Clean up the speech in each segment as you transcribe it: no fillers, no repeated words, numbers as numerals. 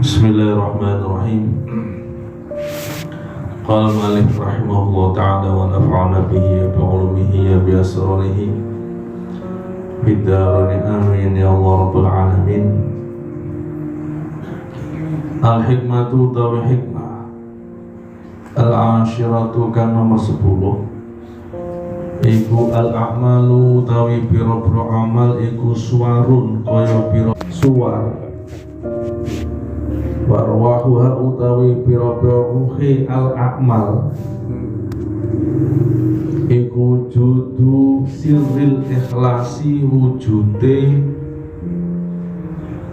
Bismillahirrahmanirrahim. Qala al-mu'allif rahimahullah ta'ala wa nafa'ana bihi bi 'ulumihi wa bi asrarihi fid dharain amin ya Allah rabbal alamin. Al-hikmatu tawi hikmah al-ashiratu kan nomor 10 iku al-a'malu tawi pira-pira amal iku suwarun kaya pira suwar warwahuha utawi pira-pira ruhi al-a'mal iku wujudu sirril ikhlasi wujude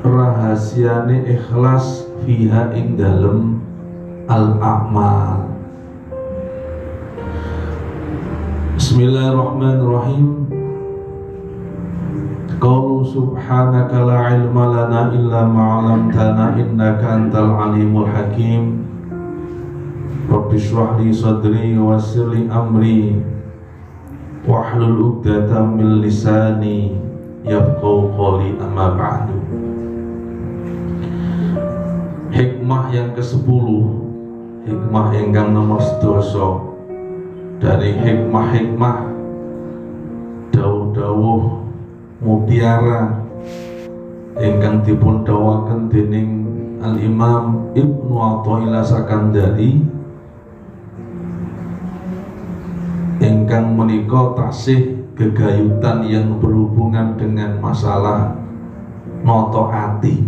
rahasiane ikhlas fiha ing dalem al-a'mal. Bismillahirrahmanirrahim. Qalu subhanaka la ilma lana illa ma 'allamtana innaka antal alimul hakim. Rabbi shrah li sadri wa yassir li amri wahlul 'uqdatam min lisani yafqahu qawli amma ba'du. Hikmah yang ke-10, hikmah ingkang nomor 10 dari hikmah-hikmah dawuh-dawuh mutiara ingkang dipun dawuhaken dening Al-Imam Ibnu Athaillah Sakandari ingkang menika tasih gegayutan yang berhubungan dengan masalah noto ati.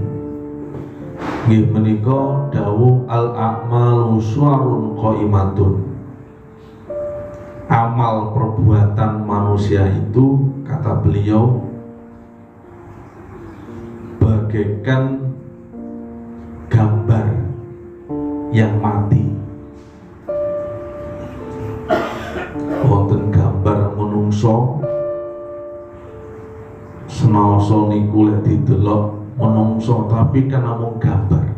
Nggih menika dawuh al-a'malu suwarun qaimatun. Amal perbuatan manusia itu, kata beliau, bagaikan gambar yang mati. Wonten gambar menungso, senaosa niku lek didelok menungso tapi kan namung gambar,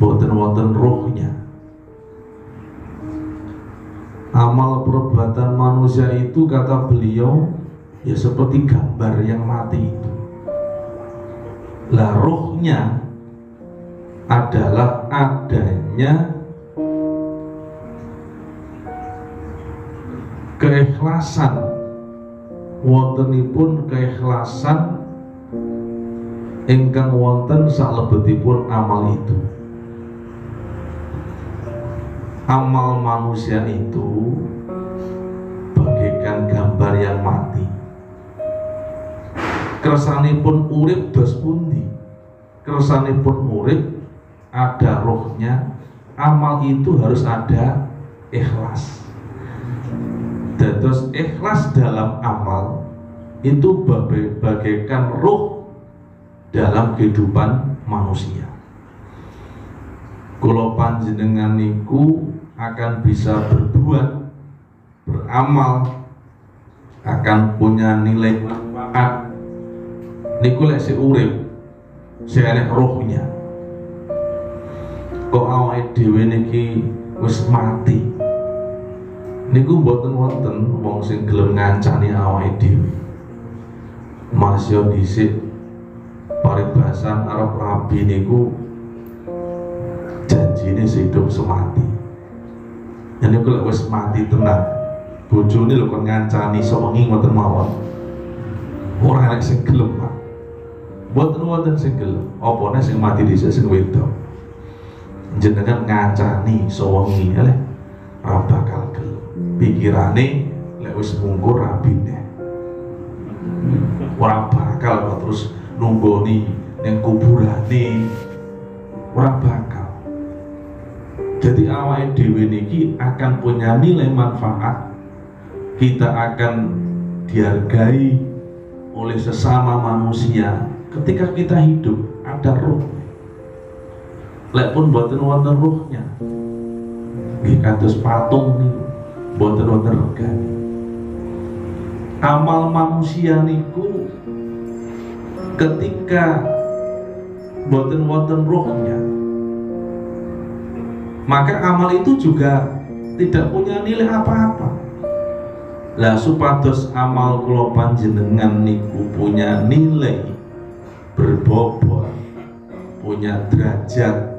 boten wonten rohnya. Amal perbuatan manusia itu, kata beliau, ya seperti gambar yang mati itu. Lah rohnya adalah adanya keikhlasan, wontenipun keikhlasan ingkang wonten salebetipun amal itu. Amal manusia itu bagaikan gambar yang mati. Kersanipun urip dos pundi? Kersanipun urip ada rohnya. Amal itu harus ada ikhlas. Dados ikhlas dalam amal itu bagaikan roh dalam kehidupan manusia. Kula panjenengan niku akan bisa berbuat, beramal, akan punya nilai manfaat niku lek si urip, si enek rohnya. Kok awake dhewe niki wis mati, niku mboten wonten wong sing gelem ngancani awake dhewe. Masya dhisik paribasan arep rabi niku janjine sehidup semati. Jadi kalau wis mati tenang, bojone lho kon ngancani sok wengi ngoten mawon. Ora enek sing gelem, Pak. Mboten wonten sing gelem. Apane sing mati dhisik sing wedok. Jenengan ngancani sok wengi lho, ora bakal gelem. Pikirane lek wis mungkur rabine. Ora bakal kok terus nunggoni ning kuburane. Ora bakal. Jadi awake dhewe niki akan punya nilai manfaat. Kita akan dihargai oleh sesama manusia ketika kita hidup, ada roh. Lek pun boten wonten rohnya, nggih kados patung niku boten wonten regane. Amal manusia niku ketika boten wonten rohnya, maka amal itu juga tidak punya nilai apa-apa. Lah supados amal kula panjenengan niku punya nilai berbobot, punya derajat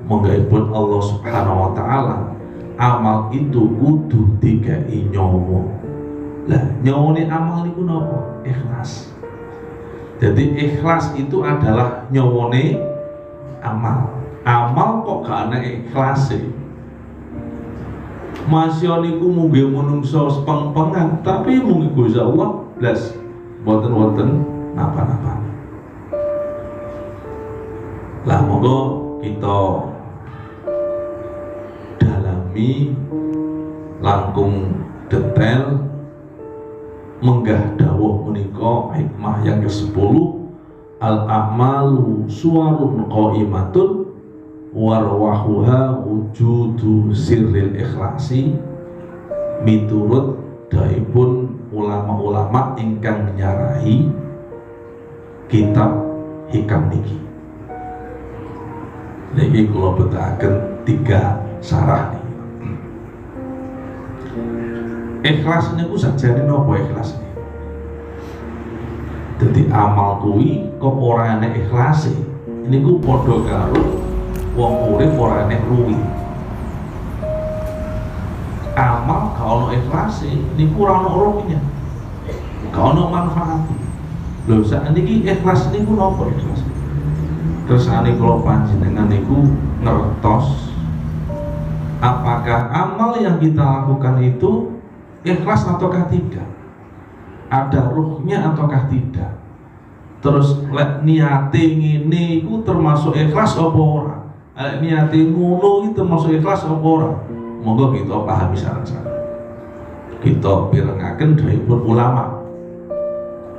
menggaipun Allah Subhanahu wa taala, amal itu kudu dikai nyawa. Lah nyawane amal niku napa? Ikhlas. Jadi ikhlas itu adalah nyawane amal. Amal kok gak ana ikhlase. Masya niku mungge menungso sepeng-pengan, tapi mungge Gusti Allah blas boten-boten napa-napa. Lah monggo kita dalami langkung detail menggah dawuh menika hikmah yang ke-10, al-a'malu suwarun qaimatun warwahuha wujudu sirril ikhlasi, miturut daipun ulama-ulama ingkang menyarahi kitab hikam niki. Niki kula betahaken 3 sarah niki. Ikhlas niku sajane napa ikhlas niki? Dadi amal kuwi kok ora ana ikhlase. Niku padha karo wong urip ora ana ruwi. Amal gak ono ikhlase niku ora ono ruwinya. Gak ono manfaat. Lho sakniki ikhlas niku napa ikhlas? Kersane kula panjenengan niku ngertos apakah amal yang kita lakukan itu ikhlas ataukah tidak, ada ruhnya ataukah tidak, terus niate ngene iku termasuk ikhlas apa ora, niate ngono iki termasuk ikhlas apa ora. Monggo kita pahami sareng-sareng, kita pirengaken dhaipun ulama,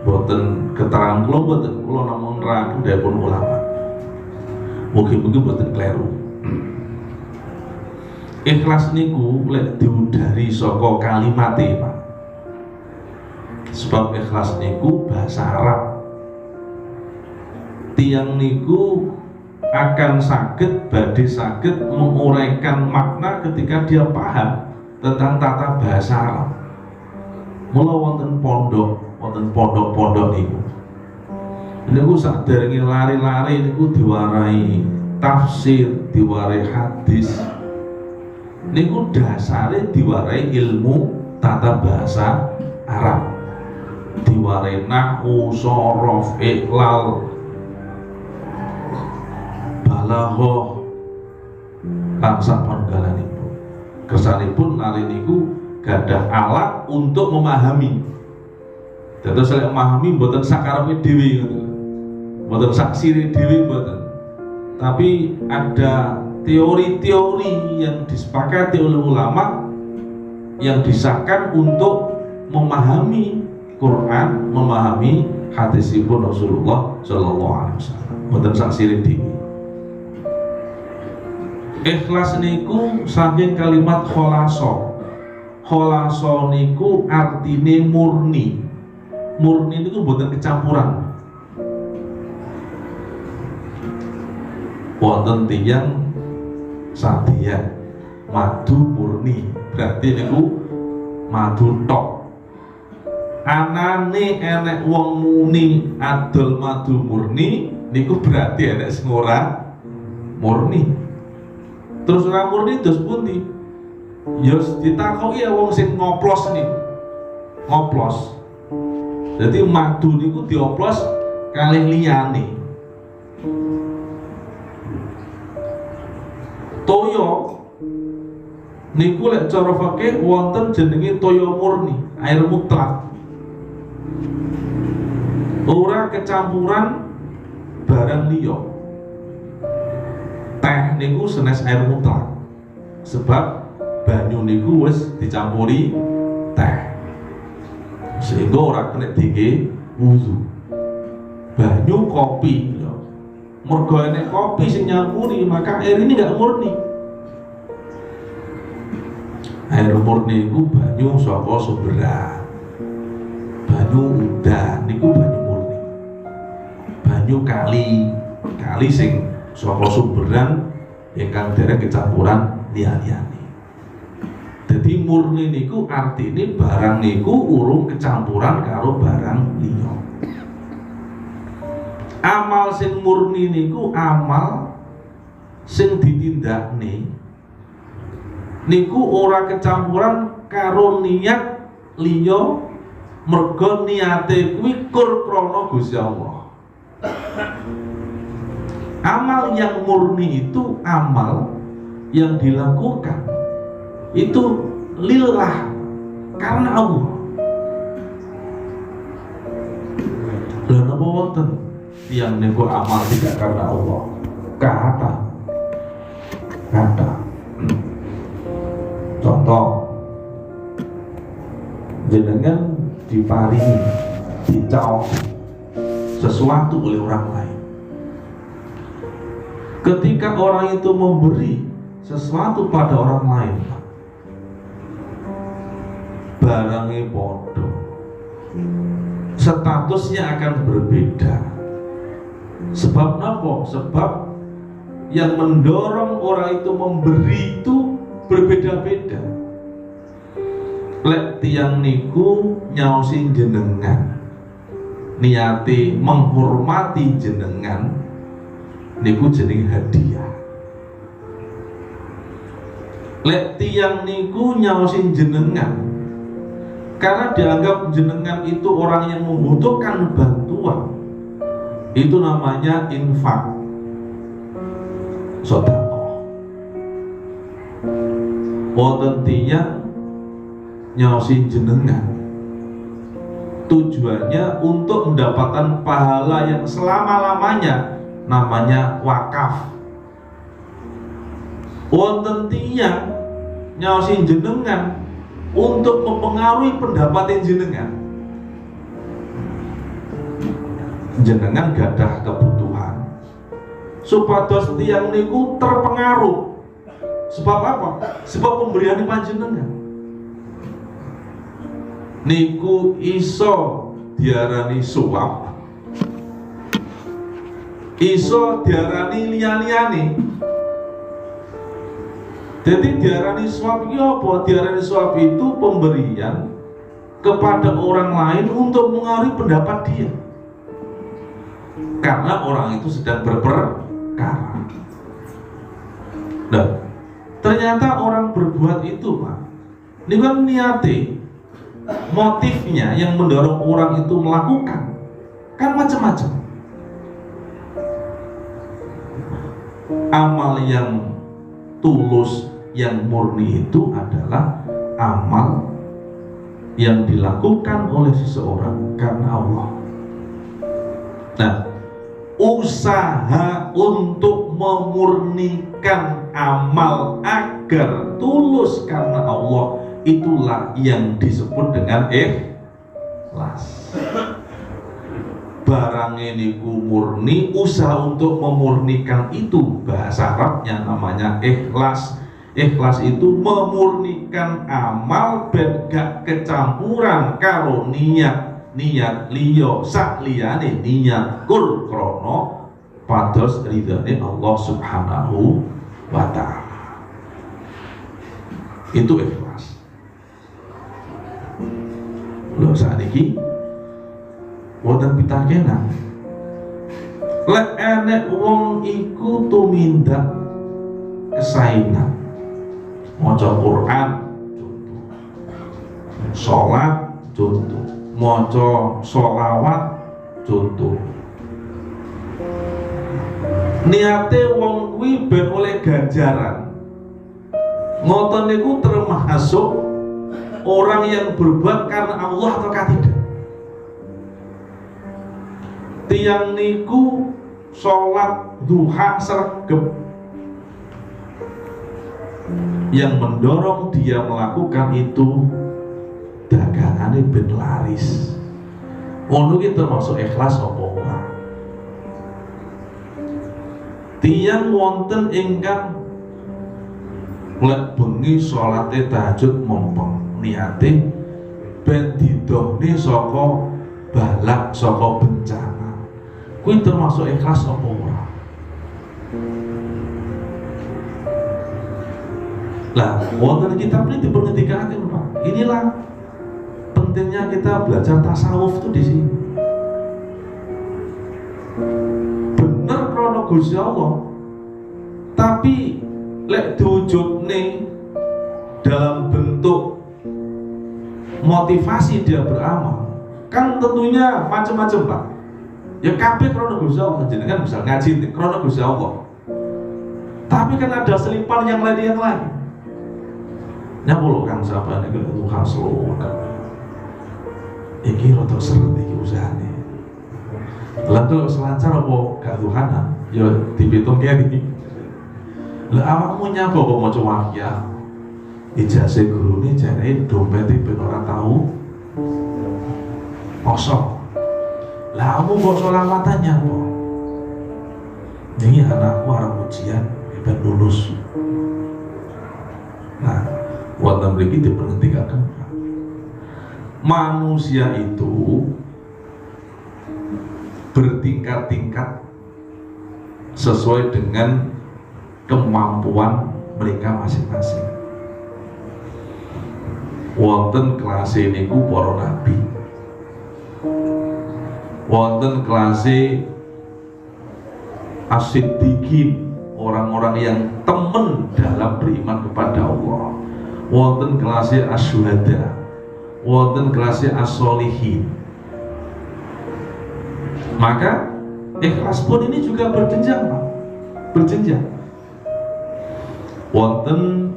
boten keterangan kula, boten kula namung neraken dhaipun ulama, mugi-mugi boten kleru. Ikhlas niku lek diudari saka kalimate, Pak. Sebab ikhlas niku bahasa Arab. Tiang niku akan badhe saged menguraikan makna ketika dia paham tentang tata bahasa Arab. Mula wonten pondok-pondok niku. Niku saderenge lari-lari niku diwarai tafsir, diwarai hadis. Niku dasare diwarai ilmu tata bahasa Arab, diwarai nahwu, shorof, iqlal, balaghah, lan sapanunggalanipun. Kersanipun nari niku gadah alat untuk memahami. Dados lek memahami mboten sakarepe dhewe ngoten. Mboten sak sire dhewe mboten. Tapi ada teori-teori yang disepakati oleh ulama yang disahkan untuk memahami Quran, memahami hadisipun Rasulullah Shallallahu Alaihi Wasallam. Mboten sak sire dhewe. Ikhlas niku saking kalimat kholaso. Kholaso niku artine murni. Murni niku mboten kecampuran. Wonten tiyang sadya madu murni, berarti niku madu tok. Anane enek wong muni adol madu murni niku berarti enek sing ora murni. Terus ora murni terus pundi? Ya ditakoki ya wong sing ngoplos niku. Ngoplos. Jadi madu niku dioplos kalih liyane. Toyo niku lek cara fikih wonten jenenge toyo murni, air mutlak. Ora kecampuran barang liya. Teh niku senes air mutlak. Sebab banyu niku wis dicampuri teh. Sehingga ora kena dike wudu. Banyu kopi ya. Mergo enek kopi sing nyampuri, maka air ini enggak murni. Air murni itu banyu saka sumberan. Banyu udan niku banyu murni. Banyu kali sing saka sumberan ingkang dereng kecampuran liya-liyane. Jadi murni niku artine barang niku urung kecampuran karo barang liya. Amal sing murni niku amal sing ditindakne niku ora kecampuran karo niat liya, mergo niate kuwi kur krana Gusti Allah. Amal yang murni itu amal yang dilakukan itu lillah, karena Allah. Dan apa wonten yang niku amal tidak karena Allah? Kata contoh, jenengan diparingi, dicao sesuatu oleh orang lain. Ketika orang itu memberi sesuatu pada orang lain, barangnya podo, statusnya akan berbeda. Sebab apa? Sebab yang mendorong orang itu memberi itu berbeda-beda. Lek tiang niku nyaosi jenengan, niati menghormati jenengan, niku jeneng hadiah. Lek tiang niku nyaosi jenengan karena dianggap jenengan itu orang yang membutuhkan bantuan, itu namanya infak, sedekah. Wonten tiyang nyaosi jenengan tujuannya untuk mendapatkan pahala yang selama-lamanya, namanya wakaf. Wonten tiyang nyaosi jenengan untuk mempengaruhi pendapat jenengan. Jenengan gadah kebutuhan supados tiyang niku terpengaruh. Sebab apa? Sebab pemberian panjenengan niku iso diarani suap, iso diarani liya-liyane. Jadi diarani suap itu apa? Diarani suap itu pemberian kepada orang lain untuk mengaruhi pendapat dia, karena orang itu sedang berperkara. Nah, ternyata orang berbuat itu, Pak, ini kan niate, motifnya yang mendorong orang itu melakukan kan macam-macam. Amal yang tulus, yang murni itu adalah amal yang dilakukan oleh seseorang karena Allah. Nah, usaha untuk memurnikan amal agar tulus karena Allah, itulah yang disebut dengan ikhlas. Barang ini murni, usaha untuk memurnikan itu bahasa Arabnya namanya ikhlas. Ikhlas itu memurnikan amal ben gak kecampuran karo niat liya sak liyane niat kul krana pados ridhane Allah Subhanahu wa ta'ala. Itu ikhlas. Lho sakniki wonten pitakenan, lek enek wong iku tumindak kesainan, maca Quran contoh, sholat contoh, maca sholawat contoh, niate wong kuwi ben oleh ganjaran, ngoten niku termasuk orang yang berbuat karena Allah atau tidak? Tiang niku sholat duha sregep, yang mendorong dia melakukan itu dagangannya ben laris. Ngono ki termasuk ikhlas apa ora? Tiang wonten ingkang lek bengi salate tahajud mompong, niate ben didohne saka balak, saka bencana. Kuwi termasuk ikhlas apa ora? Lah, wonten kitab ini dipengendikaken, Pak. Inilah pentingnya kita belajar tasawuf tuh di sini. Gusti Allah. Tapi lek diwujudne dalam bentuk motivasi dia beramal, kan tentunya macam-macam Pak. Ya kabeh krana Gusti Allah, jenengan bisa ngaji krana Gusti Allah. Tapi kan ada selipan yang lain. Nyapolo Kang sapane ke Tuhan selo. Iki rada seret iki usahane. Lah tuh selancar apa gak Tuhanan? Ya dipitung kene. Lah awakmu nyapa kok maca wakyah? Ijazah gurune jare dompete ben ora tau kosong. Lah kamu kok sholawatan nyapa? Ini anakku arep ujian ben lulus. Nah, wonten mriki dipengertikaken manusia itu bertingkat-tingkat sesuai dengan kemampuan mereka masing-masing. Wonten kelas niku para nabi, wonten kelas as-siddiqin, orang-orang yang temen dalam beriman kepada Allah. Wonten kelas as-syuhada, wonten kelas as-sholihin. Maka ikhlas pun ini juga berjenjang Pak, berjenjang. Wonten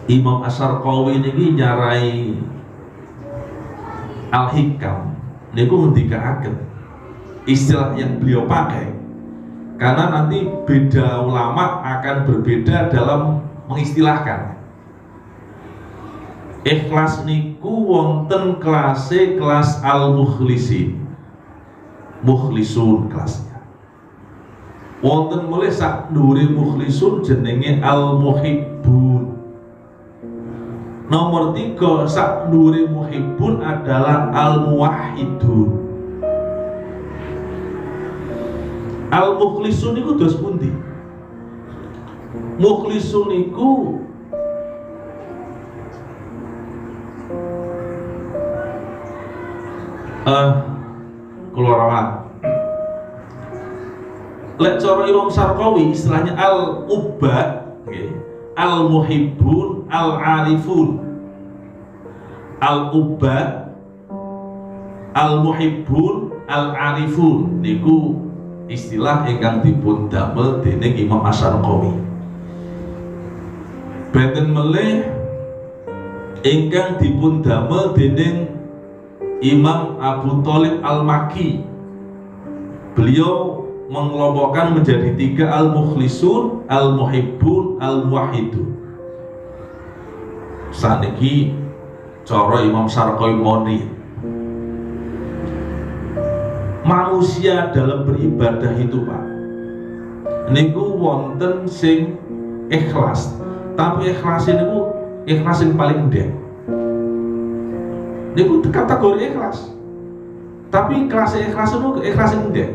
Imam Asy-Syarqawi niki nyarai Al-Hikam niku ngendikaaken istilah yang beliau pakai, karena nanti beda ulama akan berbeda dalam mengistilahkan. Ikhlas niku wonten kelas al-mukhlisin, mukhlisun kelasnya. Wonten mulai sak dhuwure mukhlisun jenenge al-muhibbun. Nomor 3 sak dhuwure muhibbun adalah al-muwahhidun. Al-mukhlisun niku dos pundi? Mukhlisun niku keluar. Lek cara Imam Syarqawi istilahnya al-ubad, okay. Al-muhibbun, al-arifun. Al-ubad, al-muhibbun, al-arifun niku istilah ingkang dipun damel dening Imam Asy-Syarqawi. Benten melih ingkang dipun damel dening Imam Abu Thalib Al-Makki. Beliau mengelompokkan menjadi 3, al-mukhlisun, al-muhibbun, al-muwahhidun. Saniki cara Imam Syarqawi moni, manusia dalam beribadah itu Pak niku wonten sing ikhlas, tapi ikhlas niku ikhlas yang paling ndek. Niku kategori ikhlas, tapi kelas ikhlas itu ikhlas yang ndek.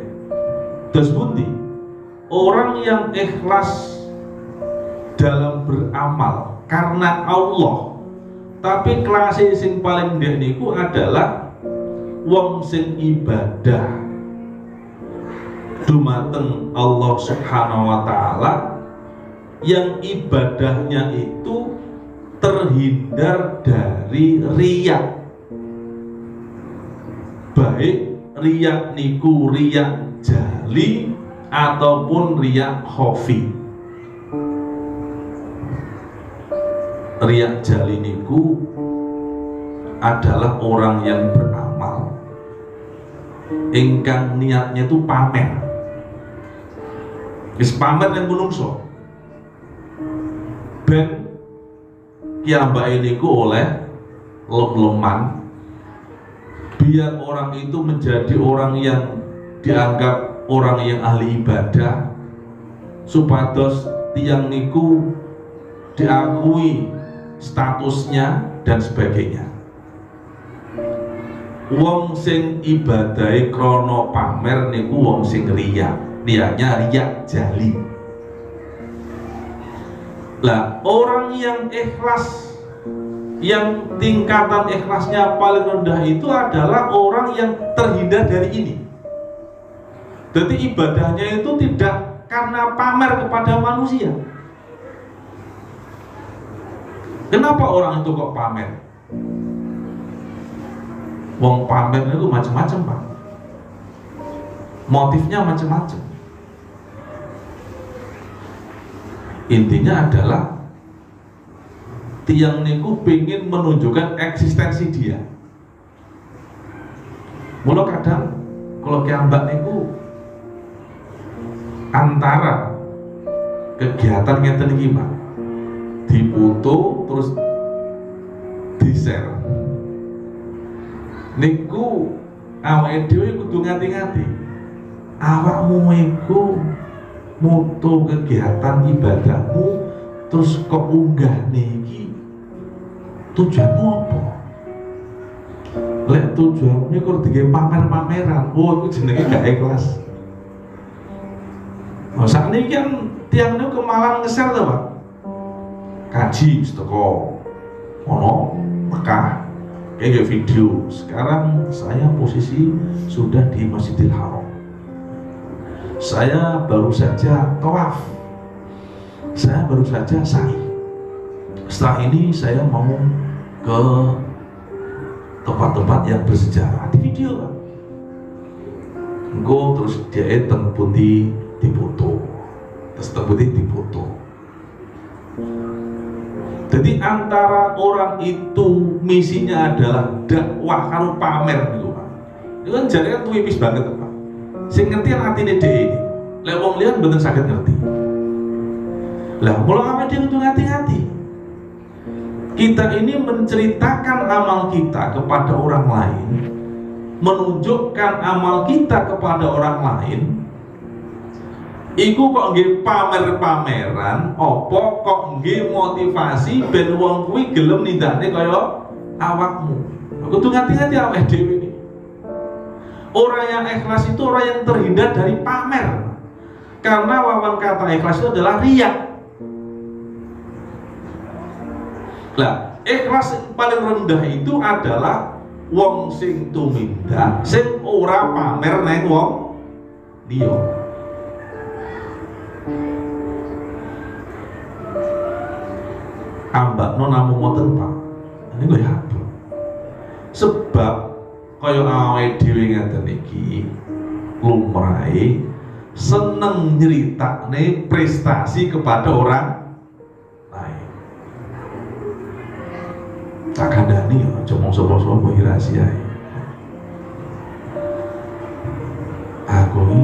Terus pundi orang yang ikhlas dalam beramal karena Allah, tapi kelas sing paling ndek niku adalah wong sing ibadah dumateng Allah Subhanahu wa taala, yang ibadahnya itu terhindar dari riya. Baik riya niku riya jali ataupun riya khafi. Riya jali niku adalah orang yang beramal ingkang niatnya itu pamer. Wis pamer yang menungso. Ben kiambake niku oleh lem-leman biar orang itu menjadi orang yang dianggap orang yang ahli ibadah, supados tiang niku diakui statusnya dan sebagainya. Wong sing ibadahe krana pamer niku wong sing riya, dianya riya jali. Lah orang yang ikhlas, yang tingkatan ikhlasnya paling rendah itu adalah orang yang terhindar dari ini. Jadi ibadahnya itu tidak karena pamer kepada manusia. Kenapa orang itu kok pamer? Wong pamer itu macam-macam, Pak. Motifnya macam-macam. Intinya adalah tiang niku pengen menunjukkan eksistensi dia. Mula kadang kalau kiambak niku antara kegiatan ngeten iki, Pak, dipoto terus di-share. Niku awake dhewe kudu ngati-ngati. Awakmu iku moto kegiatan ibadahmu terus kok unggah niki tujuanmu apa? Lek tujuanmu kok digawe pamer-pameran, oh itu jenenge gak ikhlas. Nah, saat ini kan tiang niku ke Malang nge-share to, Pak. Kaji teko ono Mekah kayak video. Sekarang saya posisi sudah di Masjidil Haram. Saya baru saja tawaf. Saya baru saja sa'i. Setelah ini saya mau ke tempat-tempat yang bersejarah. Di video, Pak. Engko terus dia tempundi dipoto. Terus tempundi dipoto. Jadi antara orang itu misinya adalah dakwah karo pamer gitu, Pak. Itu kan jadi kan tuwipis banget, Pak. Sing ngerti atine dhewe ini. Lek wong liyan mboten saged ngerti. Lah, mula awake dhewe kudu ngati-ngati. Kita ini menceritakan amal kita kepada orang lain, menunjukkan amal kita kepada orang lain. Iku kok nggih pamer-pameran, apa kok nggih motivasi ben wong kuwi gelem nindakne kaya awakmu. Kudu ngati-ngati awake dhewe iki. Orang yang ikhlas itu orang yang terhindar dari pamer. Karena lawan kata ikhlas itu adalah riya. Lah, ikhlas paling rendah itu adalah wong sing tumindak, sing ora pamer nang wong liya. Ambakno namung ngoten, Pak. Ini gue apa? Sebab kaya awake dhewe ngeten iki lumrahe seneng nyeritakne prestasi kepada orang lain. Tak kandhani ya aja mung sapa-sapa iki rahasia. Aku iki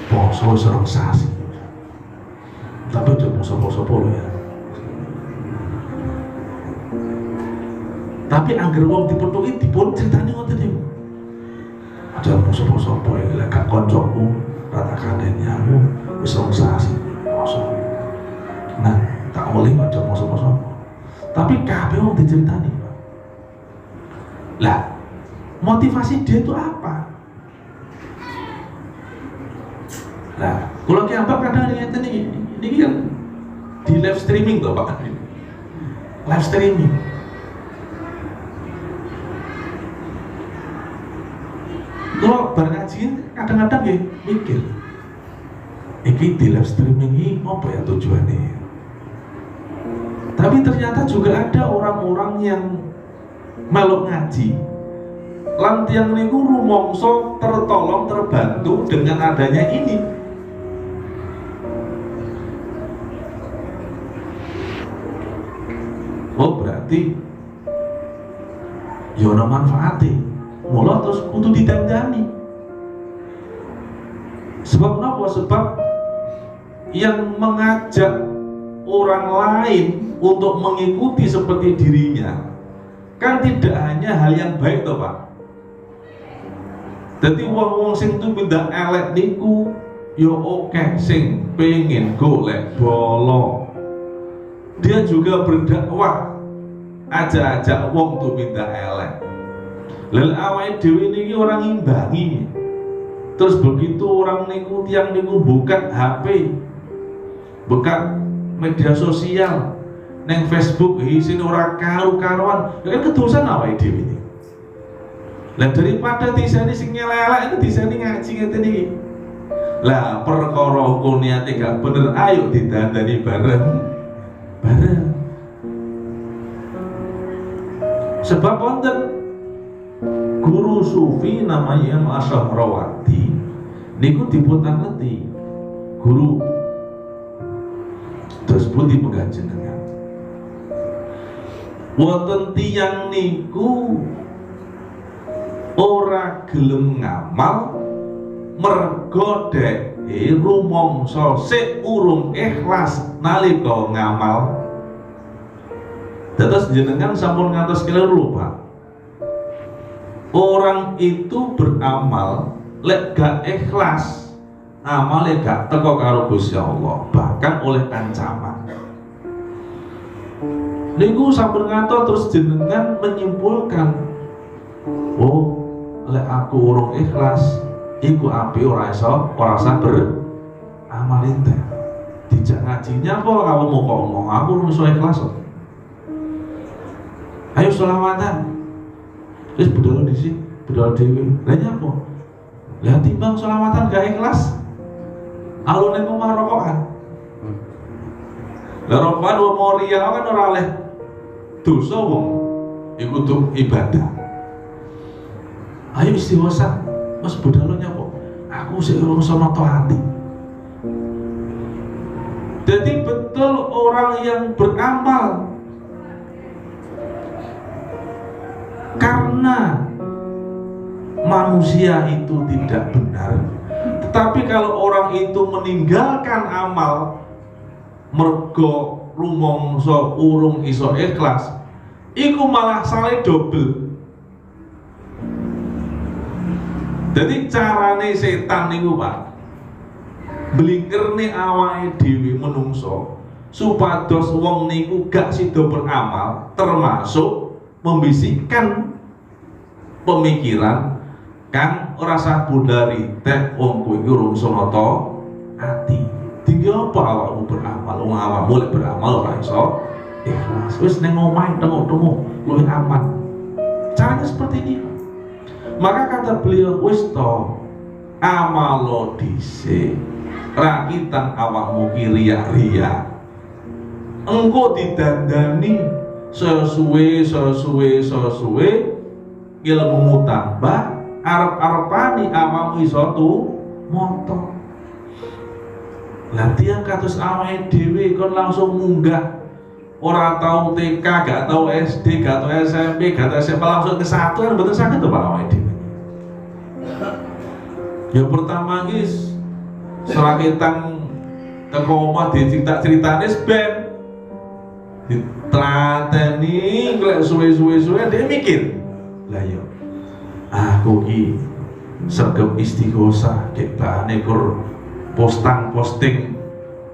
poso serong sasi. Tapi aja mung sapa-sapa lho ya. Tapi angger wong dipetuki dipun critani ngoten niku. Aja poso-poso ya lek gak kancaku rata kandhani aku wis wong sasi poso. Nah, tak oleh aja poso-poso. Tapi kabeh wong diceritani. Lah, motivasi dia itu apa? Lah, kalau kiambak kadang ngeten iki kan di live streaming to, Pak. Live streaming. Kalau berkaji kadang-kadang ya mikir, iki di live streaming ini apa ya tujuannya? Tapi ternyata juga ada orang-orang yang melok ngaji, lan tiyang niku rumangsa tertolong terbantu dengan adanya ini. Oh berarti ya ana manfaate. Mula terus kudu didandani. Sebab apa? Sebab yang mengajak orang lain untuk mengikuti seperti dirinya kan tidak hanya hal yang baik toh, Pak. Jadi wong-wong sing tumindak elek niku yo oke sing pengen golek bolo. Dia juga berdakwah ajak-ajak wong tumindak elek. Lel awake dhewe niki orang imbangi. Terus begitu orang niku tiang niku buka HP, buka media sosial, neng Facebook isine ora karu-karuan, ya kan kedosan awake dhewe iki. Lah daripada diseni sing nyelelek itu diseni ngaji ngeten iki. Lah perkara engko niate gak bener, ayo didandani bareng. Sebab wonten guru sufi namanya Imam Asy'arawati niku dipuntangleti guru terus pundi pengajenengan wonten tiyang niku ora gelem ngamal mergo dhek rumangsa sik urung ikhlas nalika ngamal. Dados jenengan sampun ngantos keliru, Pak. Orang itu beramal lek gak ikhlas, amale gak teko karo Gusti Allah, bahkan oleh ancaman. Niku sampun ngantos terus jenengan menyimpulkan, oh, lek aku urung ikhlas, iku api ora usah beramal ente. Dijak ngajinya kok kamu mau ngomong aku urung iso ikhlas kok. Ayo selawatan. Terus budal di sini, budal dewi. Lah nyapa? Lah timbang selawatan gak ikhlas. Alun ning omah rokokan. Lah rokokan wong mau riya kan ora oleh dosa wong. Iku tuh ibadah. Ayo istighosah. Mas budal nyapa? Aku sik urung sono ati. Jadi betul orang yang beramal karena manusia itu tidak benar. Tetapi kalau orang itu meninggalkan amal mergo rumangsa urung iso ikhlas, iku malah salah double. Jadi carane setan niku, Pak, blingkerne awake dhewe menungso supados wong niku gak sida beramal, termasuk membisikkan pemikiran kan ora sah budari teh wong kuwi urung sonata ati. Tinggi apa awakmu beramal? Wong awakmu lek beramal ora iso ikhlas. Wis ning omah tengok-tengok luwih aman. Caranya seperti ini. Maka kata beliau, wis to amalo dhisik. Rakitan awakmu ki riya-riya. Engko didandani sesuwe ilmumu tambah arep-arepani awakmu iso moto. Lah tiyang kados awake dhewe kon langsung munggah ora tau TK, gak tau SD, gak tau SMP, gak tau SMA langsung ke satu kan mboten saged to Pak awake dhewe. Ya pertama guys serakitan teko omah dicerita-ceritane ben ditlateni lek suwe-suwe dia mikir. Lah yo aku ki sregep istighosah ketane kur posting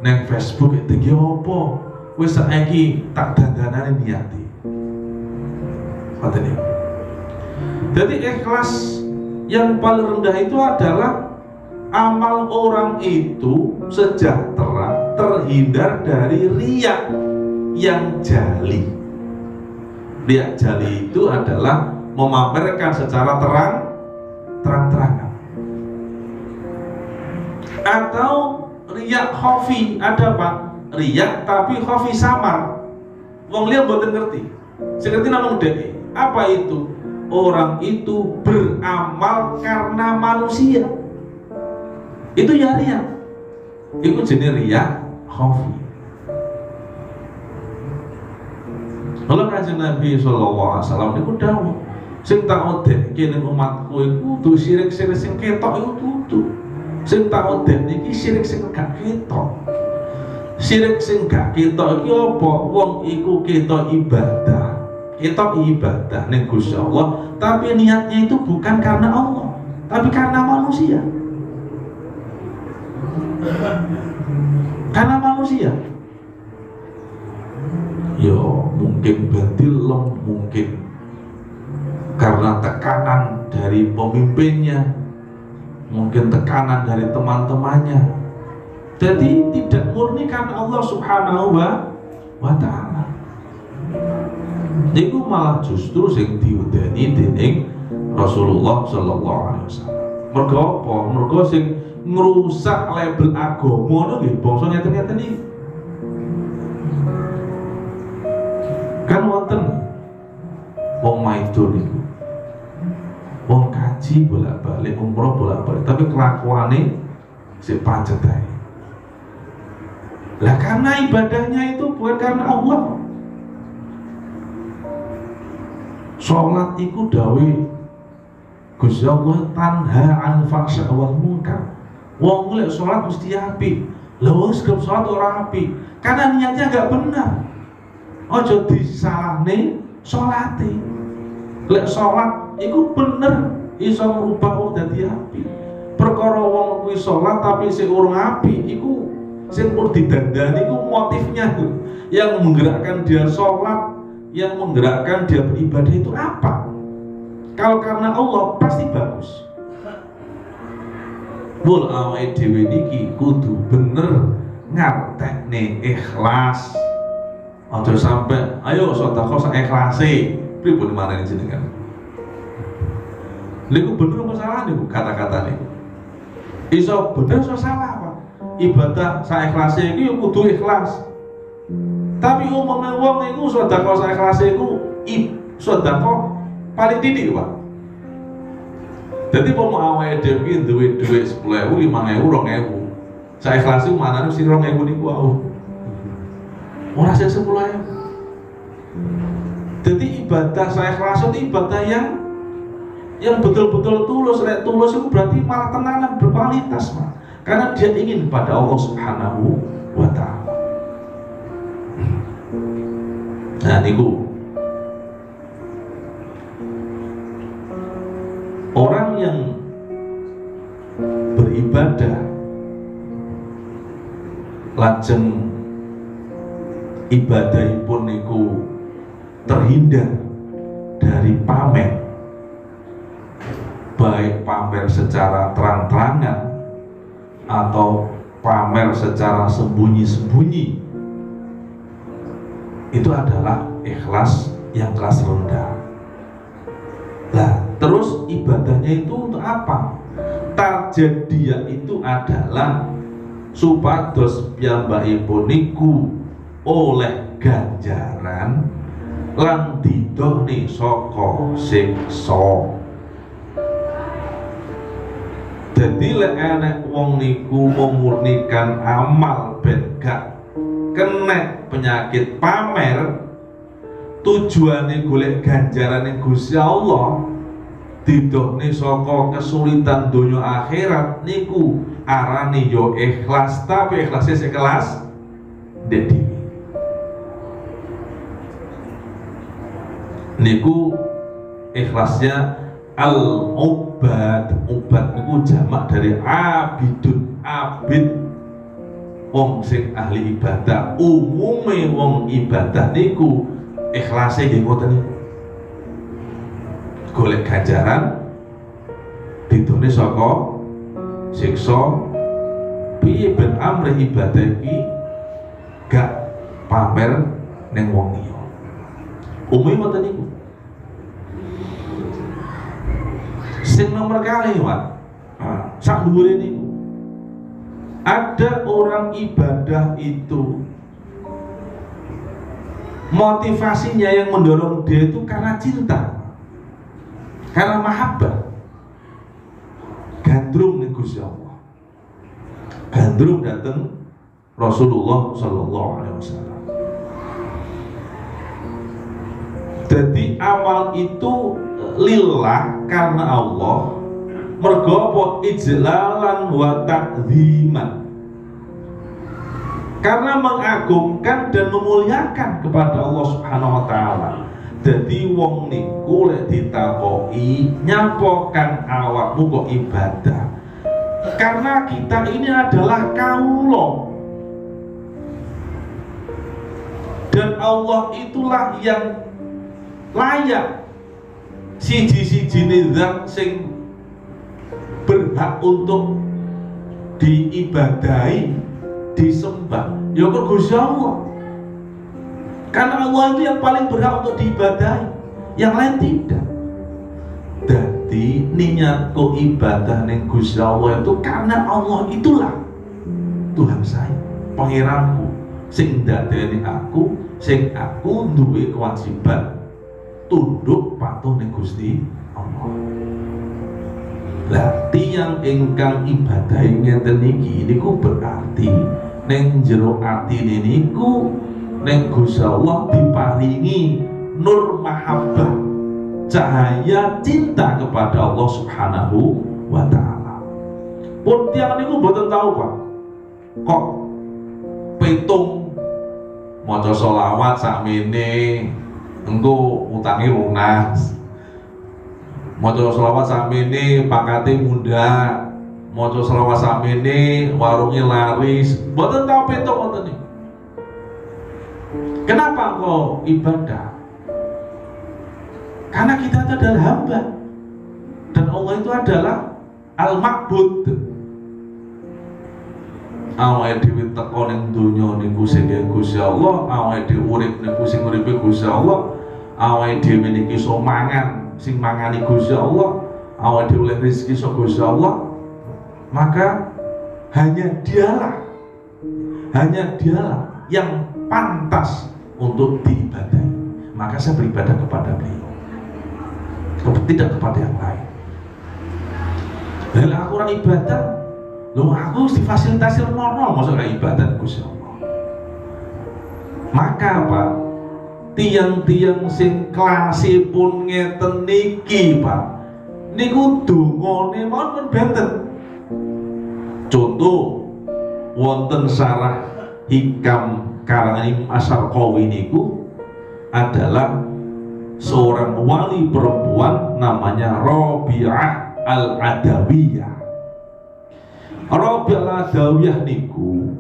nang Facebook iki opo wis saiki tak dandanane niati. Ngoten. Jadi ikhlas yang paling rendah itu adalah amal orang itu sejahtera terhindar dari riya yang jali. Riya jali itu adalah memamerkan secara terang-terangan. Atau riya khafi, ada Pak? Riya tapi khafi samar. Wong liya mboten ngerti. Sing ngerti namung dhewe. Apa itu? Orang itu beramal karena manusia. Itu ya riya. Itu jenis riya khafi. Kalau Kanjeng Nabi sallallahu alaihi wasallam niku dawuh, sing tak odekke ning umatku iku kudu syirik-syirik sing ketok iku dudu. Sing tak odek niki syirik sing gak ketok. Syirik sing gak ketok iki apa? Wong iku ketok ibadah. Ketok ibadah ning Gusti Allah, tapi niatnya itu bukan karena Allah, tapi karena manusia. Karena manusia. Yo mungkin bentilem, mungkin karena tekanan dari pemimpinnya, mungkin tekanan dari teman-temannya. Jadi tidak murni karena Allah Subhanahu wa ta'ala. Niku malah justru sing diudeni dening Rasulullah sallallahu alaihi wasallam. Mergo apa? Mergo sing ngrusak label agama niku nggih bangsa ngeten-ngeten iki. Kan wonten wong maido niku. Wong kaji bolak-balik, umroh bolak-balik, tapi kelakuane sik pacet ae. Lah karena ibadahnya itu bukan karena Allah. Sholat iku dawe Gusti Allah tanha al fahsya wal munkar. Wong lek sholat mesti apik. Lah wong sing sholat ora apik karena niatnya enggak benar. Ojo disalahne sholate. Lek sholat iku bener iso ngubah wong dadi apik. Perkara wong kuwi sholat tapi sing urung apik iku sing perlu didandani iku motifnya yang menggerakkan dia sholat, yang menggerakkan dia beribadah itu apa? Kalau karena Allah pasti bagus. Mul awake dhewe niki kudu bener ngartekne ikhlas. Aja sampai ayo sedekah sak ikhlase. Pripun manane jenengan? Lha bener apa salah niku kata-kata niku? Iso bener iso salah, Pak. Ibadah sak ikhlase iki kudu ikhlas. Tapi umumnya wong iku sedekah sak ikhlase iku sedekah paling titik, Pak. Jadi pomo awake dhewe duwe dhuwit 10.000, 5.000, 2.000. Sak ikhlase manane mesti 2.000 niku wae. Ora sing 10.000. Jadi ibadah sak ikhlase itu ibadah yang betul-betul tulus. Lek tulus itu berarti malah tenanan berkualitas, Pak. Karena dia ingin pada Allah Subhanahu wa taala. Nah niku orang yang beribadah lajeng ibadahipun niku terhindar dari pamer, baik pamer secara terang-terangan atau pamer secara sembunyi-sembunyi, itu adalah ikhlas yang kelas rendah. Nah, terus ibadahnya itu untuk apa? Target dia itu adalah supados piyambakipun niku oleh ganjaran lan didohne saka siksa. Jadi lek enek wong niku memurnikan amal ben gak kena penyakit pamer, tujuane golek ganjarane Gusti Allah, didohne saka kesulitan donya akhirat, niku arane yo ikhlas, tapi ikhlasnya sekelas ndek dhewe. Niku ikhlasnya al-ubad. Ubad niku jamak dari abidun. Abid wong sing ahli ibadah. Umume wong ibadah niku ikhlase nggih ngoten niku. Golek ganjaran didone saka siksa. Piye ben amrih ibadah iki gak pamer ning wong liya. Umume ngoten niku. Sing nomor kali, Pak. Sak dhuwure niku. Ada orang ibadah itu motivasinya yang mendorong dia itu karena cinta, karena mahabbah. Gandrung ning Gusti Allah, gandrung dateng Rasulullah sallallahu alaihi wasallam. Jadi amal itu lillah karena Allah, mergo apa? Ijlalan wa ta'ziman, karena mengagungkan dan memuliakan kepada Allah Subhanahu wa taala. Jadi wong niku lek ditakoki nyapokan awakmu kok ibadah, karena kita ini adalah kaulo, dan Allah itulah yang layak siji-sijine zat sing berhak untuk diibadahi, disembah, ya kok Gusti Allah. Karena Allah itu yang paling berhak untuk diibadahi, yang lain tidak. Dan ngerti niatku ibadah ning Gusti Allah itu karena Allah itulah Tuhan saya, pangeranku sing ndadekne aku, sing aku duwe kewajiban tunduk patuh ning Gusti Allah. Lah tiyang ingkang ibadah ngeten iki niku berarti ning jero atine niku ning Gusti Allah diparingi nur mahabbah, cahaya cinta kepada Allah Subhanahu wa taala. Pun tiyang niku mboten tahu Pak, kok petung maca selawat sakmene engko utangi lunas, maca selawat sakmene pangkate muda, maca selawat sakmene warunge laris, mboten tahu petung ngoten niku. Kenapa kok ibadah? Karena kita itu adalah hamba dan Allah itu adalah al-ma'bud. Awake dhewe teko ning donya niku sing Gusti Allah, awake dhewe urip niku sing uripe Gusti Allah, awake dhewe niki iso mangan sing mangani Gusti Allah, awake dhewe oleh rezeki saka Gusti Allah. Maka hanya dialah yang pantas untuk diibadahi. Maka saya beribadah kepada beliau, tidak kepada yang lain. Kalau aku orang ibadah, loh aku difasilitasi normal masuk ke ibadah Gusti Allah. Maka Pak, tiang-tiang sing kelasipun ngeten niki Pak, niku dongane mawon benten. Contoh wonten sarah hikam karangan Imam Asy-Syarqawi niku adalah seorang wali perempuan namanya Rabi'ah Al-Adawiyah. Rabi'ah Al-Adawiyah niku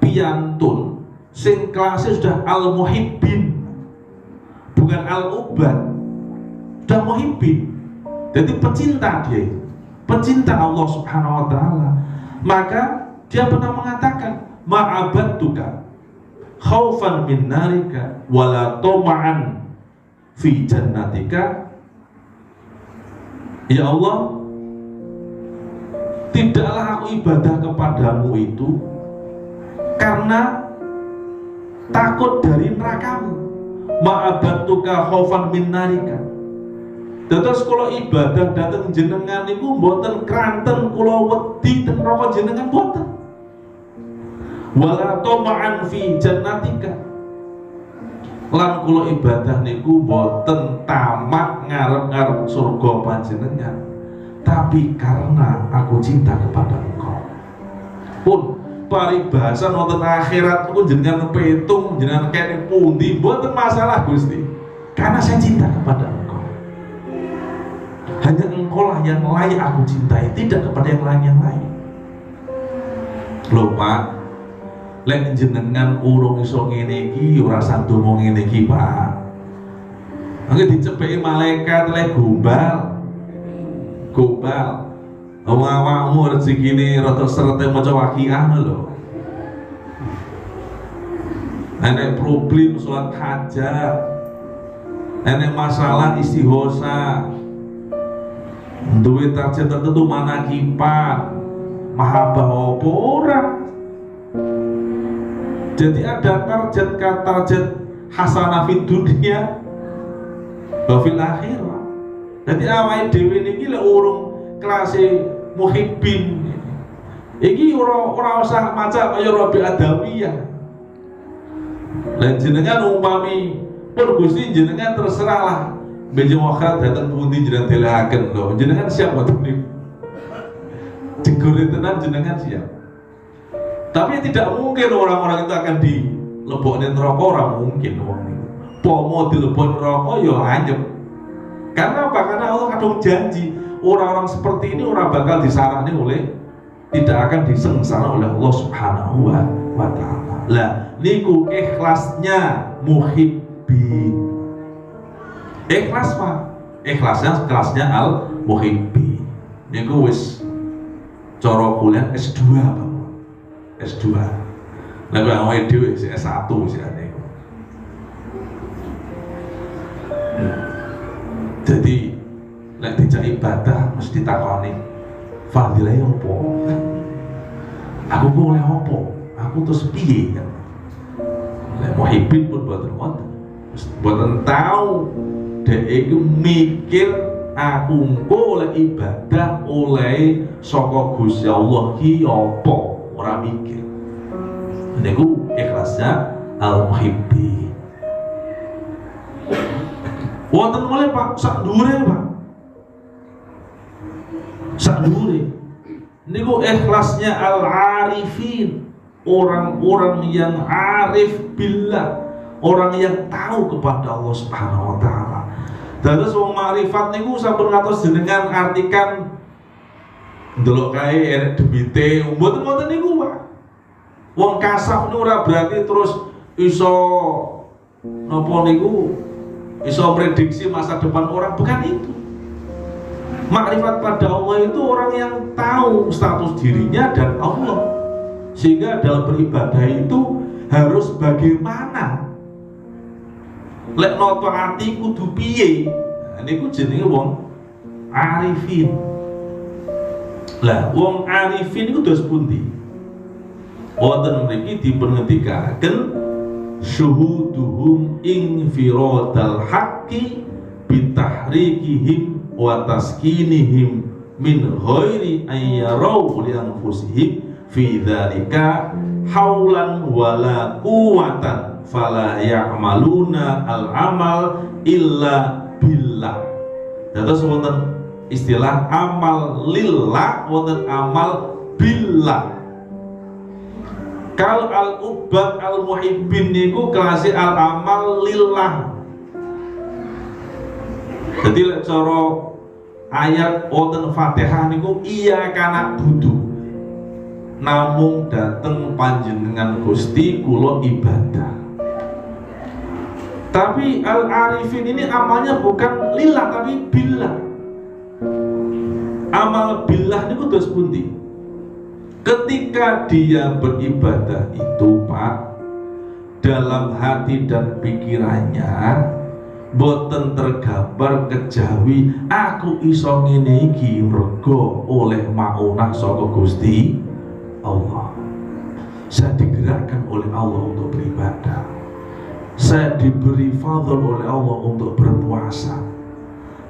piyantun sing kelasnya sudah Al-Muhibbin, bukan Al-Ubad, sudah Muhibbin. Jadi pecinta dia, pecinta Allah Subhanahu wa taala. Maka dia pernah mengatakan, ma'abadtuka khaufan min narika wala toma'an fi jannatika. Ya Allah, tidaklah aku ibadah kepadamu itu karena takut dari nerakamu. Ma'abadtuka khaufan min narika. Terus kalau ibadah datang jenengan niku mboten kranten kula wedi ten neraka jenengan mboten. Wala toma'an fi jannatika. Lan kula ibadah niku mboten tamak ngarep-ngarep surga panjenengan, tapi karena aku cinta kepada Engkau. Pun paribasan wonten akhirat niku jenengan petung, jenengan kene pundi mboten masalah Gusti. Karena saya cinta kepada Engkau. Hanya Engkau lah yang layak aku cintai, tidak kepada yang lain. Lho Pak, lek jenengan urung iso ngene iki ora sandomo ngene iki Pak. Angge dicepeki malaikat lek gombal. Awakmu rezekine rada serete maca waqiah lho. Enek problem sholat hajat, enek masalah istighosa, duwe target tertentu manakipat, mahabbah apa ora. Jadi ada target hasanah fid dunya wa fil akhirah. Jadi awake dhewe niki lek urung kelase muhibbin iki ora usah maca kaya Rabi'ah Adawiyah. Lan jenengan umpami pun Gusti jenengan terserahlah bejo akhirat datang pundi jenengan delahaken lho. Jenengan siap ngoten niku. Digore tenan jenengan siap. Tapi tidak mungkin orang-orang itu akan dilebokne neraka, orang mungkin wong niku. Pomo dilebokne neraka ya anyep. Karena apa? Karena Allah kadung janji orang-orang seperti ini orang bakal disarani oleh, tidak akan disengsara oleh Allah Subhanahu wa taala. Lah niku ikhlasnya muhibbin. Ikhlas Pak. Ikhlasnya kelasnya al muhibbin. Niku wis cara kuliah S2 Pak. S2. Lah kok awake dhewe S1 sih ane. Jadi lek dijak ibadah mesti ditakoni fadilahnya apa? Aku kok oleh apa? Aku terus piye kan? Lek muhibbin pun boten tahu dek iku mikir aku engko oleh ibadah oleh saka Gusti Allah ki apa? Ora mikir. Niku ikhlasnya al-muhibbi. Wonten mulai Pak sak dhuwure Pak. Sak dhuwure. Niku ikhlasnya al-arifin, orang-orang yang arif billah, orang yang tahu kepada Allah Subhanahu wa taala. Dados wong makrifat niku sampun ngatos jenengan artikan ndelok kae enek debite, mboten niku Pak. Wong kasaf niku ora berarti terus iso napa niku iso prediksi masa depan orang, bukan itu. Makrifat pada Allah itu orang yang tahu status dirinya dan Allah, sehingga dalam beribadah itu harus bagaimana. Lek noto ati kudu piye, niku jenenge wong arifin. Lah wong arifin iku dos pundi? Wonten mriki dipungendikaken syuhuduhum infiradal haqqi bitahrikihim wa taskinihim min ghairi ayyarau li anfusihim fi dzalika haulan wala quwwatan fala ya'maluna al-amal illa billah. Dados wonten istilah amal lillah, wonten amal billah. Kalau al-ubad al-muhibbin niku kelasé al-amal lillah. Jadi lek cara ayat wonten Fatihah niku iya kana budu. Namung dateng panjenengan Gusti kula ibadah. Tapi al-arifin ini amalnya bukan lillah tapi billah. Amal billah niku dos pundi? Ketika dia beribadah itu Pak, dalam hati dan pikirannya boten tergambar kejawi aku iso ngene iki mergo oleh maunah saka Gusti Allah. Saya digerakkan oleh Allah untuk beribadah. Saya diberi fadl oleh Allah untuk berpuasa.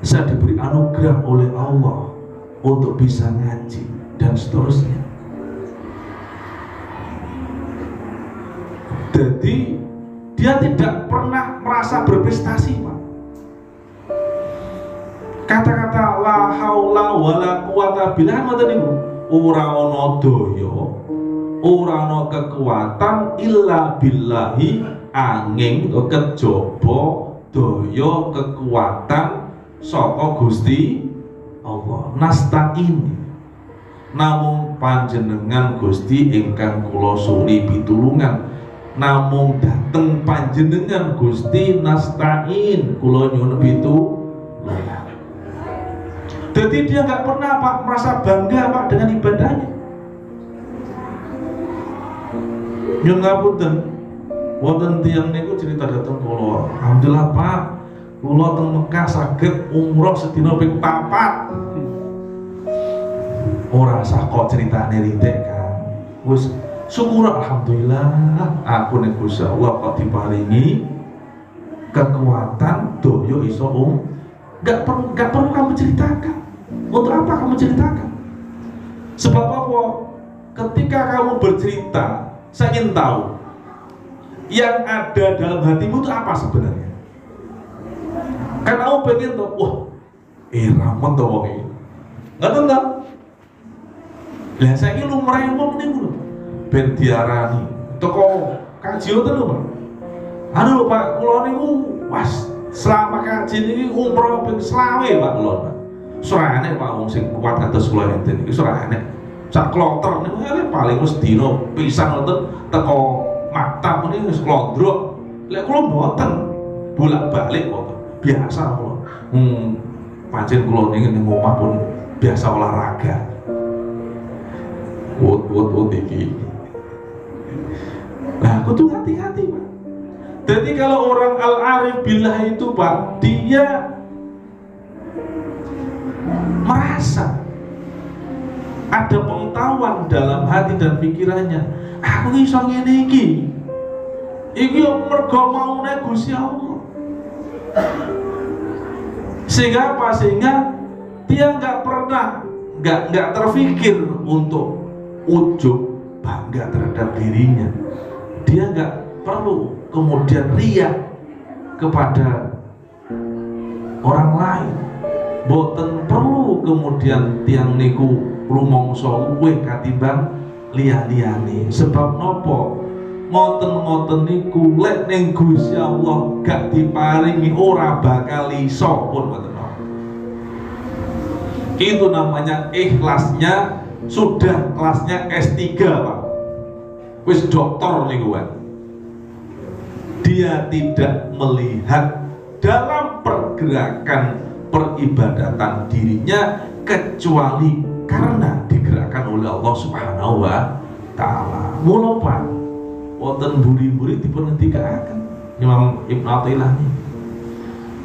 Saya diberi anugerah oleh Allah untuk bisa ngaji dan seterusnya. Jadi dia tidak pernah merasa berprestasi Pak. Kata-kata la haula wala quwata billah ngoten niku. Ora ana daya, ora ana kekuatan illa billahi, angin kejaba daya kekuatan saka Gusti Allah. Nasta'in, namung panjenengan Gusti ingkang kula suri pitulungan. Namung dateng panjenengan Gusti nasta'in, kula nyuwun pitulungan. Jadi dia nggak pernah Pak merasa bangga Pak dengan ibadahnya. Nyuwun ngapunten, wonten tiyang niku cerita dateng kula. Alhamdulillah Pak, kula teng Mekah saged umroh sedina ping 4. Ora usah kok critane rintik kan. Wis syukur alhamdulillah aku ning Gusti Allah kok diparingi kekuatan doyo iso Gak perlu kamu ceritakan. Untuk apa kamu ceritakan? Sebab apa? Ketika kamu bercerita, saya ingin tahu yang ada dalam hatimu itu apa sebenarnya. Karena kamu pengen tuh, wah, ramen tuh wong iki. Nggak tahu nggak? Lah saya ini lumrah wong niku lho. Ben diarani teko kaji ngoten lho, Pak. Anu lho Pak, kula niku was selama kaji niki umroh ping 20 Pak kula, Pak. Surane Pak wong sing kuat kados kula enten iki surane. Sak kloter niku paling wis dina pisan ngoten teko maktab niku wis klondrok. Lek kula mboten bolak-balik kok. Biasa kula. Pancen kula niki ning omah pun biasa olahraga. Wot iki. Nah, aku tuh hati-hati Pak. Jadi kalau orang al-arif billah itu Pak, dia merasa, ada pengetahuan dalam hati dan pikirannya, aku iso ngene iki mergo maune Gusti Allah. Sehingga apa? Sehingga dia nggak terfikir untuk ujub, bangga terhadap dirinya. Dia nggak perlu kemudian riya kepada orang lain. Boten perlu kemudian tiang niku rumangsa luwih katimbang liya-liyane. Sebab nopo? Ngoten-ngoten niku lek ning Gusti Allah gak diparingi ora bakal iso pun ngoten. Itu namanya ikhlasnya sudah kelasnya S3, Pak. Wis doktor niku kan. Dia tidak melihat dalam pergerakan peribadatan dirinya kecuali karena digerakkan oleh Allah Subhanahu wa taala. Mula Pak, wonten buri-buri dipun ngendikaken Imam Ibnu Athaillah niki.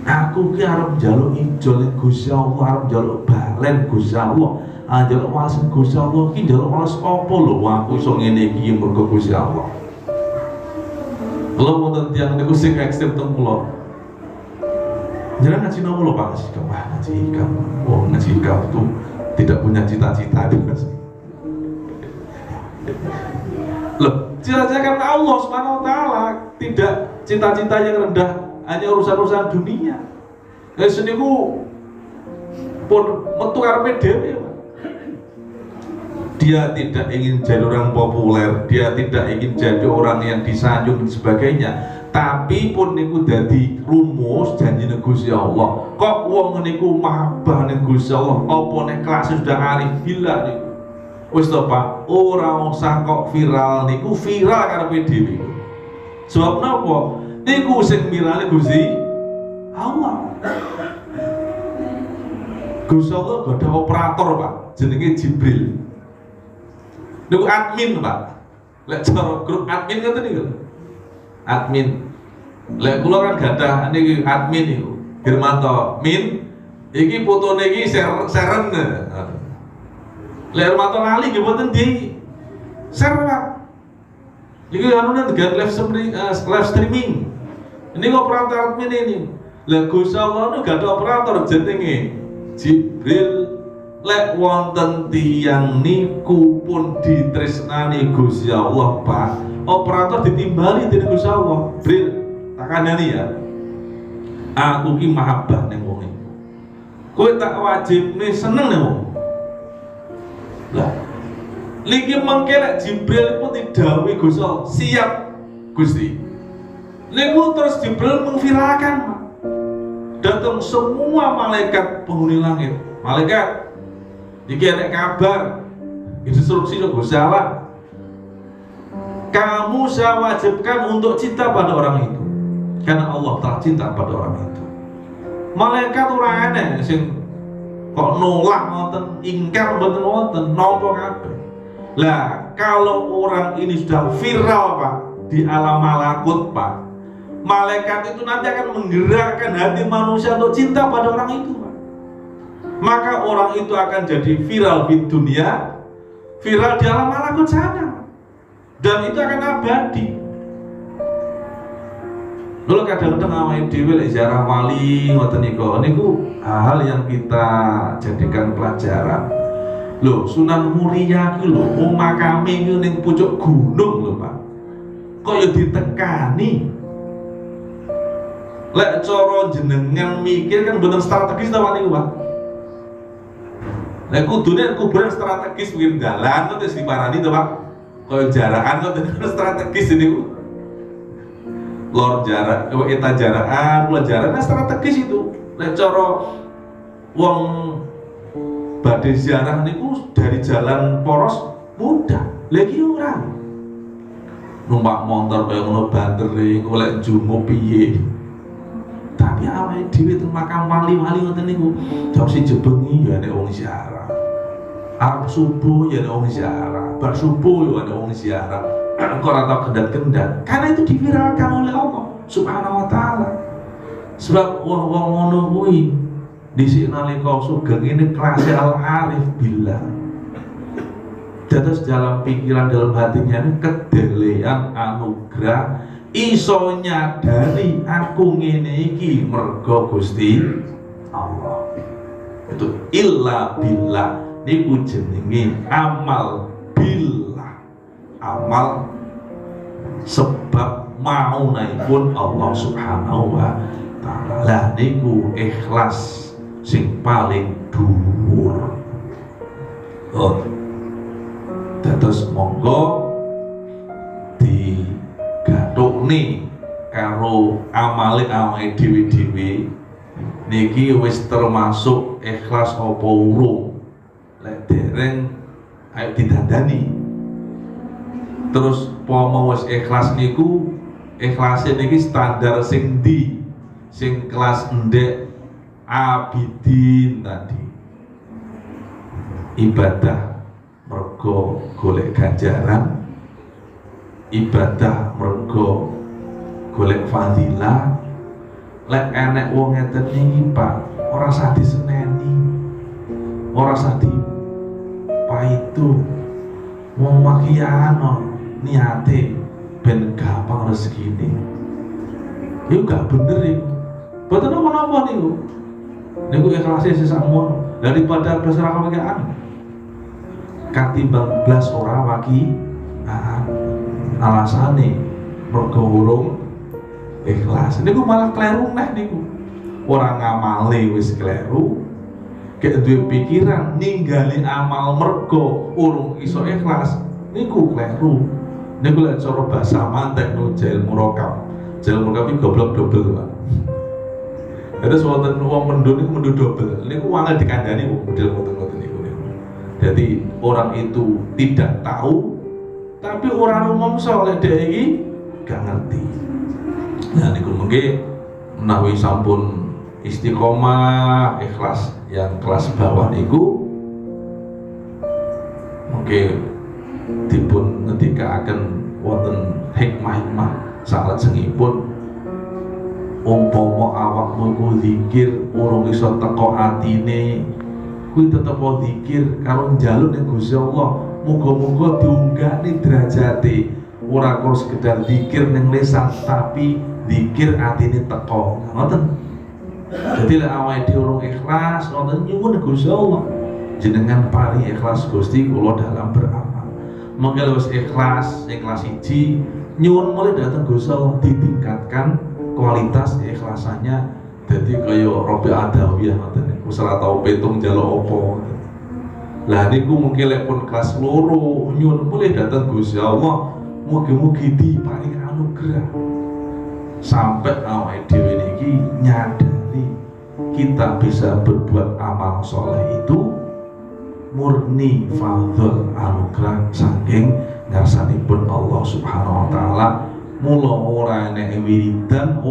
Aku ki arep njaluk ijol Gusti Allah, arep njaluk balen Gusti Allah, njaluk walas Gusti Allah ki njaluk walas apa lho? Aku iso ngene iki mergo Gusti Allah. Kula wonten tiyang niku sing ekstrem teng kula. Jangan ngaji nopo lho Pak, ngaji hikam. Wah, ngaji hikam itu tidak punya cita-cita itu Mas. Loh, cita-cita karena Allah Subhanahu wa taala, tidak cita-cita yang rendah hanya urusan-urusan dunia. Seniku pun metu karepe dhewe. Dia tidak ingin jadi orang populer, dia tidak ingin jadi orang yang disanjung dan sebagainya. Tapi pun niku dadi rumus janjine Gusti Allah. Kok wong niku mahabbah ning Gusti Allah, apa nek kelas sudah arif billah niku. Wis to Pak, ora usah kok viral niku viral karepe dhewe. Sebab napa? Niku sing mirale Gusti Allah. Gusti Allah gadah operator Pak, jenenge Jibril. Niku admin Pak. Lek cara grup admin ngoten niku. Admin. Lek kula kan gadah niki admin niku. Hermanto min iki fotone iki seren. Lek Hermanto lali nggih mboten di share Pak. Iki anune dengan live streaming. Ini operator admin ini. Lah Gusti Allah niku gak ada operator jenenge Jibril. Lek wonten tiyang niku pun ditresnani Gusti Allah Pak, operator ditimbali dening Gusti Allah. Bril, tak kandhani ya. Aku ki mahabbah ning wong iki. Kowe tak wajibne seneng ning wong. Lah, niki mengke lek Jibril pun didhawuhi Gusti Allah, siap Gusti. Niku terus Jibril mengviralkan Pak. Datang semua malaikat penghuni langit. Malaikat, iki ada kabar, instruksi dari Gusti Allah. Kamu saya wajibkan untuk cinta pada orang itu, karena Allah telah cinta pada orang itu. Malaikat orang aneh, sing kok nolak ngoten, ingkar mboten wonten, napa kabeh. Lah, kalau orang ini sudah viral Pak di alam malakut Pak, malaikat itu nanti akan menggerakkan hati manusia untuk cinta pada orang itu Pak. Maka orang itu akan jadi viral di dunia, viral di alam malakut sana, dan itu akan abadi. Dulu kadang-kadang awake dhewe lek ziarah wali ngoten niku hal yang kita jadikan pelajaran. Loh, Sunan Muria ki lho, makame ki ning pucuk gunung lho Pak. Kok ya ditekani. Lek cara jenengan mikir kan bener strategis ta niku Pak. Lek kudune kuburan strategis pinggir dalan kok wis diparani to Pak. Kaya jarakan kok strategis niku. Lor jarak, eta jarakan, lor jaraknya strategis itu. Lek cara wong badhe ziarah niku dari jalan poros mudah. Lagi ora. Numpak motor kaya ngono bandere, golek jumo piye. Tapi awake dhewe teng makam wali-wali ngoten niku, jam 1 bengi ya nek wong ziarah. Arep subuh ya nek wong ziarah, bar subuh ya nek wong ziarah. Kok ora tau kendat-kendat. Karena itu diviralkan oleh Allah Subhanahu wa taala. Sebab wong-wong ngono kuwi Dhisik nalika sugeng ini kelas al-arif billah. Dados dalam pikiran dalam hatinya ini kedelean anugerah iso nyadari aku ngene iki mergo Gusti Allah. Itu illa billah niku jenenge amal billah. Amal sebab maunaipun Allah Subhanahu wa taala niku ikhlas sing paling dhuwur. Dados monggo digathukne karo amale awake dhewe-dhewe niki wis termasuk ikhlas apa urung. Lek dereng ayo didandani. Terus pomo wis ikhlas niku ikhlase niki standar sing ndi? Sing kelas ndek abidin tadi, ibadah mergo golek ganjaran, ibadah mergo golek fadilah. Lek enek wong ngeten iki Pak, ora usah diseneni, ora usah dipaitu, wong wakiano niate ben gampang rezekine. Iku gak bener iku. Boten napa-napa niku. Niku ikhlase sesamono daripada blas ora kawekan. Katimbang blas ora waki alasane mergo urung ikhlas. Niku malah kleru neh niku. Ora ngamale wis kleru. Gek duwe pikiran ninggali amal mergo urung iso ikhlas. Niku kleru. Niku lek cara basa mantek nu jail murakab. Jail murakab iki goblok dobel, Pak. Ada wonten wong mendut niku mendut dobel. Niku wangel dikandani model ngoten-ngoten niku. Jadi orang itu tidak tahu, tapi orang umum soleh dhek iki gak ngerti. Nah niku mengke menawi sampun istiqomah ikhlas yang kelas bawah niku mengke dipun ngendikaaken wonten hikmah-hikmah salajengipun. Umpama awakmu iku zikir urung iso teko atine, kuwi tetep zikir karo njaluk ning Gusti Allah, muga-muga diunggahne derajate. Ora kok sekedar zikir ning lisan, tapi zikir atine teko. Ngoten. Dadi lek awake dhewe urung ikhlas, ngoten nyuwun Gusti Allah, jenengan paring ikhlas Gusti kula dalam beramal. Monggo wis ikhlas, ikhlas siji, nyuwun mulih dhateng Gusti Allah ditingkatkan kualitas ikhlasannya. Jadi kaya Robi Adawiyah ngoten niku ora tau petung njaluk apa. Lah niku mungkin lek pun kelas loro nyuwun mulih dhateng Gusti Allah, mugi-mugi diparing anugerah sampai awake dhewe niki nyadari kita bisa berbuat amal soleh itu murni fadhil anugerah saking ngarsanipun Allah Subhanahu wa taala. Mula ora enek wiridan